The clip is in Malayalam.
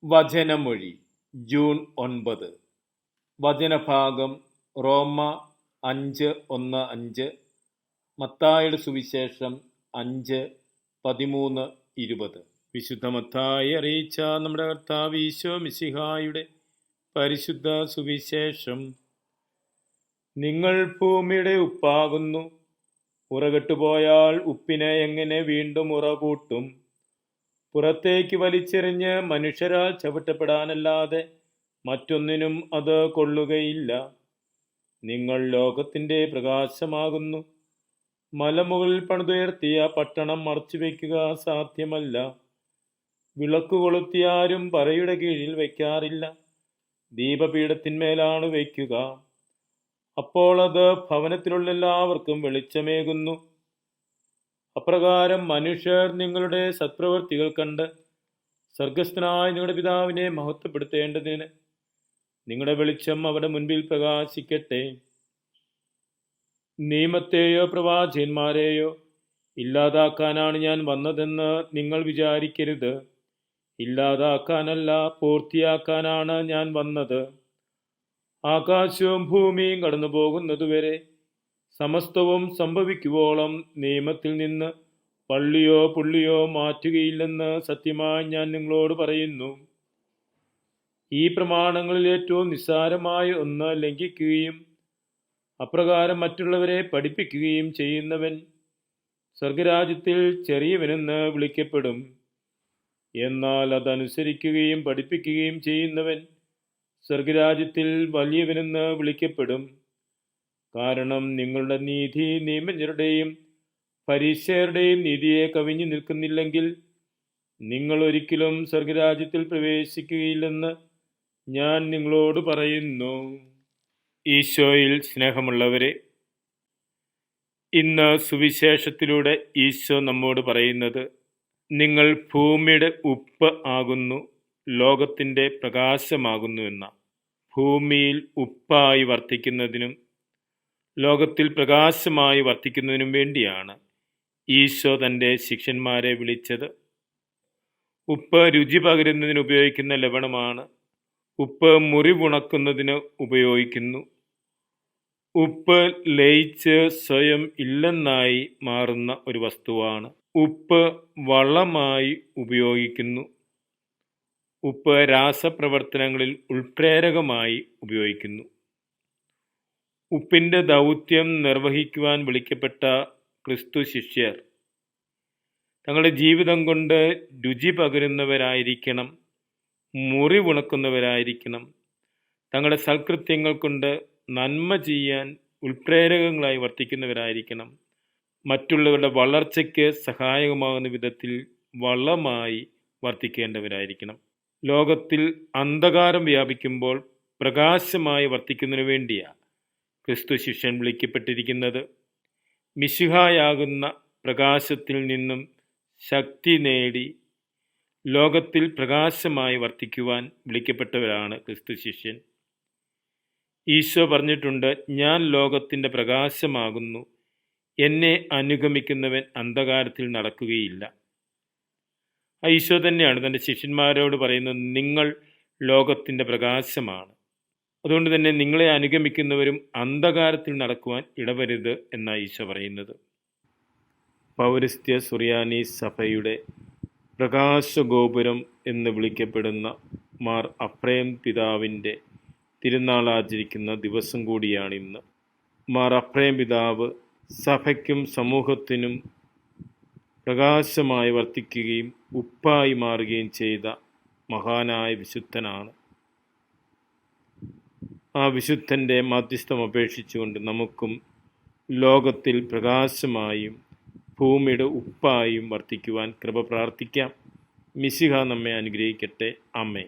വചനമൊഴി ജൂൺ 9. വചനഭാഗം റോമ 5:1-5, മത്തായിയുടെ സുവിശേഷം 5:13-20. വിശുദ്ധ മത്തായി അറിയിച്ച നമ്മുടെ കർത്താവ് ഈശോ മിശിഹായുടെ പരിശുദ്ധ സുവിശേഷം. നിങ്ങൾ ഭൂമിയുടെ ഉപ്പാകുന്നു. ഉറകെട്ടുപോയാൽ ഉപ്പിനെ എങ്ങനെ വീണ്ടും ഉറകൂട്ടും? പുറത്തേക്ക് വലിച്ചെറിഞ്ഞ് മനുഷ്യരാൽ ചവിട്ടപ്പെടാനല്ലാതെ മറ്റൊന്നിനും അത് കൊള്ളുകയില്ല. നിങ്ങൾ ലോകത്തിൻ്റെ പ്രകാശമാകുന്നു. മലമുകളിൽ പണിതുയർത്തിയ പട്ടണം മറച്ചുവെക്കുക സാധ്യമല്ല. വിളക്ക് കൊളുത്തിയാരും പറയുടെ കീഴിൽ വയ്ക്കാറില്ല, ദീപപീഠത്തിന്മേലാണ് വയ്ക്കുക. അപ്പോൾ അത് ഭവനത്തിലുള്ള എല്ലാവർക്കും വെളിച്ചമേകുന്നു. അപ്രകാരം മനുഷ്യർ നിങ്ങളുടെ സത്പ്രവൃത്തികൾ കണ്ട് സ്വർഗസ്ഥനായ നിങ്ങളുടെ പിതാവിനെ മഹത്വപ്പെടുത്തേണ്ടതിന് നിങ്ങളുടെ വെളിച്ചം അവരുടെ മുൻപിൽ പ്രകാശിക്കട്ടെ. നിയമത്തെയോ പ്രവാചകന്മാരെയോ ഇല്ലാതാക്കാനാണ് ഞാൻ വന്നതെന്ന് നിങ്ങൾ വിചാരിക്കരുത്. ഇല്ലാതാക്കാനല്ല, പൂർത്തിയാക്കാനാണ് ഞാൻ വന്നത്. ആകാശവും ഭൂമിയും കടന്നു പോകുന്നതുവരെ സമസ്തവും സംഭവിക്കുവോളം നിയമത്തിൽ നിന്ന് പള്ളിയോ പുള്ളിയോ മാറ്റുകയില്ലെന്ന് സത്യമായി ഞാൻ നിങ്ങളോട് പറയുന്നു. ഈ പ്രമാണങ്ങളിൽ ഏറ്റവും നിസ്സാരമായ ഒന്ന് ലംഘിക്കുകയും അപ്രകാരം മറ്റുള്ളവരെ പഠിപ്പിക്കുകയും ചെയ്യുന്നവൻ സ്വർഗരാജ്യത്തിൽ ചെറിയവനെന്ന് വിളിക്കപ്പെടും. എന്നാൽ അതനുസരിക്കുകയും പഠിപ്പിക്കുകയും ചെയ്യുന്നവൻ സ്വർഗരാജ്യത്തിൽ വലിയവനെന്ന് വിളിക്കപ്പെടും. കാരണം നിങ്ങളുടെ നീതി നിയമജ്ഞരുടെയും ഫരീശയരുടെയും നീതിയെ കവിഞ്ഞു നിൽക്കുന്നില്ലെങ്കിൽ നിങ്ങൾ ഒരിക്കലും സ്വർഗരാജ്യത്തിൽ പ്രവേശിക്കുകയില്ലെന്ന് ഞാൻ നിങ്ങളോട് പറയുന്നു. ഈശോയിൽ സ്നേഹമുള്ളവരെ, ഇന്ന് സുവിശേഷത്തിലൂടെ ഈശോ നമ്മോട് പറയുന്നത്, നിങ്ങൾ ഭൂമിയുടെ ഉപ്പ് ആകുന്നു, ലോകത്തിൻ്റെ പ്രകാശമാകുന്നു എന്ന. ഭൂമിയിൽ ഉപ്പായി വർത്തിക്കുന്നതിനും ലോകത്തിൽ പ്രകാശമായി വർത്തിക്കുന്നതിനും വേണ്ടിയാണ് ഈശോ തൻ്റെ ശിഷ്യന്മാരെ വിളിച്ചത്. ഉപ്പ് രുചി പകരുന്നതിന് ഉപയോഗിക്കുന്ന ലവണമാണ്. ഉപ്പ് മുറിവുണക്കുന്നതിന് ഉപയോഗിക്കുന്നു. ഉപ്പ് ലയിച്ച് സ്വയം ഇല്ലെന്നായി മാറുന്ന ഒരു വസ്തുവാണ്. ഉപ്പ് വളമായി ഉപയോഗിക്കുന്നു. ഉപ്പ് രാസപ്രവർത്തനങ്ങളിൽ ഉൾപ്രേരകമായി ഉപയോഗിക്കുന്നു. ഉപ്പിൻ്റെ ദൗത്യം നിർവഹിക്കുവാൻ വിളിക്കപ്പെട്ട ക്രിസ്തു ശിഷ്യർ തങ്ങളുടെ ജീവിതം കൊണ്ട് രുചി പകരുന്നവരായിരിക്കണം, മുറിവുണക്കുന്നവരായിരിക്കണം. തങ്ങളുടെ സൽകൃത്യങ്ങൾ കൊണ്ട് നന്മ ചെയ്യാൻ ഉൾപ്രേരകങ്ങളായി വർത്തിക്കുന്നവരായിരിക്കണം. മറ്റുള്ളവരുടെ വളർച്ചയ്ക്ക് സഹായകമാകുന്ന വിധത്തിൽ വളമായി വർത്തിക്കേണ്ടവരായിരിക്കണം. ലോകത്തിൽ അന്ധകാരം വ്യാപിക്കുമ്പോൾ പ്രകാശമായി വർത്തിക്കുന്നതിനു വേണ്ടിയാണ് ക്രിസ്തു ശിഷ്യൻ വിളിക്കപ്പെട്ടിരിക്കുന്നത്. മിശിഹായാകുന്ന പ്രകാശത്തിൽ നിന്നും ശക്തി നേടി ലോകത്തിൽ പ്രകാശമായി വർത്തിക്കുവാൻ വിളിക്കപ്പെട്ടവരാണ് ക്രിസ്തു ശിഷ്യൻ. ഈശോ പറഞ്ഞിട്ടുണ്ട്, ഞാൻ ലോകത്തിൻ്റെ പ്രകാശമാകുന്നു, എന്നെ അനുഗമിക്കുന്നവൻ അന്ധകാരത്തിൽ നടക്കുകയില്ല. ഈശോ തന്നെയാണ് തൻ്റെ ശിഷ്യന്മാരോട് പറയുന്നത്, നിങ്ങൾ ലോകത്തിൻ്റെ പ്രകാശമാണ്. അതുകൊണ്ട് തന്നെ നിങ്ങളെ അനുഗമിക്കുന്നവരും അന്ധകാരത്തിൽ നടക്കുവാൻ ഇടവരുത് എന്നാണ് ഈശോ പറയുന്നത്. പൗരസ്ത്യ സുറിയാനി സഭയുടെ പ്രകാശഗോപുരം എന്ന് വിളിക്കപ്പെടുന്ന മാർ അഫ്രേം പിതാവിൻ്റെ തിരുനാൾ ആചരിക്കുന്ന ദിവസം കൂടിയാണിന്ന്. മാർ അഫ്രേം പിതാവ് സഭയ്ക്കും സമൂഹത്തിനും പ്രകാശമായി വർത്തിക്കുകയും ഉപ്പായി മാറുകയും ചെയ്ത മഹാനായ വിശുദ്ധനാണ്. ആ വിശുദ്ധൻ്റെ മാധ്യസ്ഥം അപേക്ഷിച്ചുകൊണ്ട് നമുക്കും ലോകത്തിൽ പ്രകാശമായും ഭൂമിയുടെ ഉപ്പായും വർത്തിക്കുവാൻ കൃപ പ്രാർത്ഥിക്കാം. മിശിഹ നമ്മെ അനുഗ്രഹിക്കട്ടെ. ആമേൻ.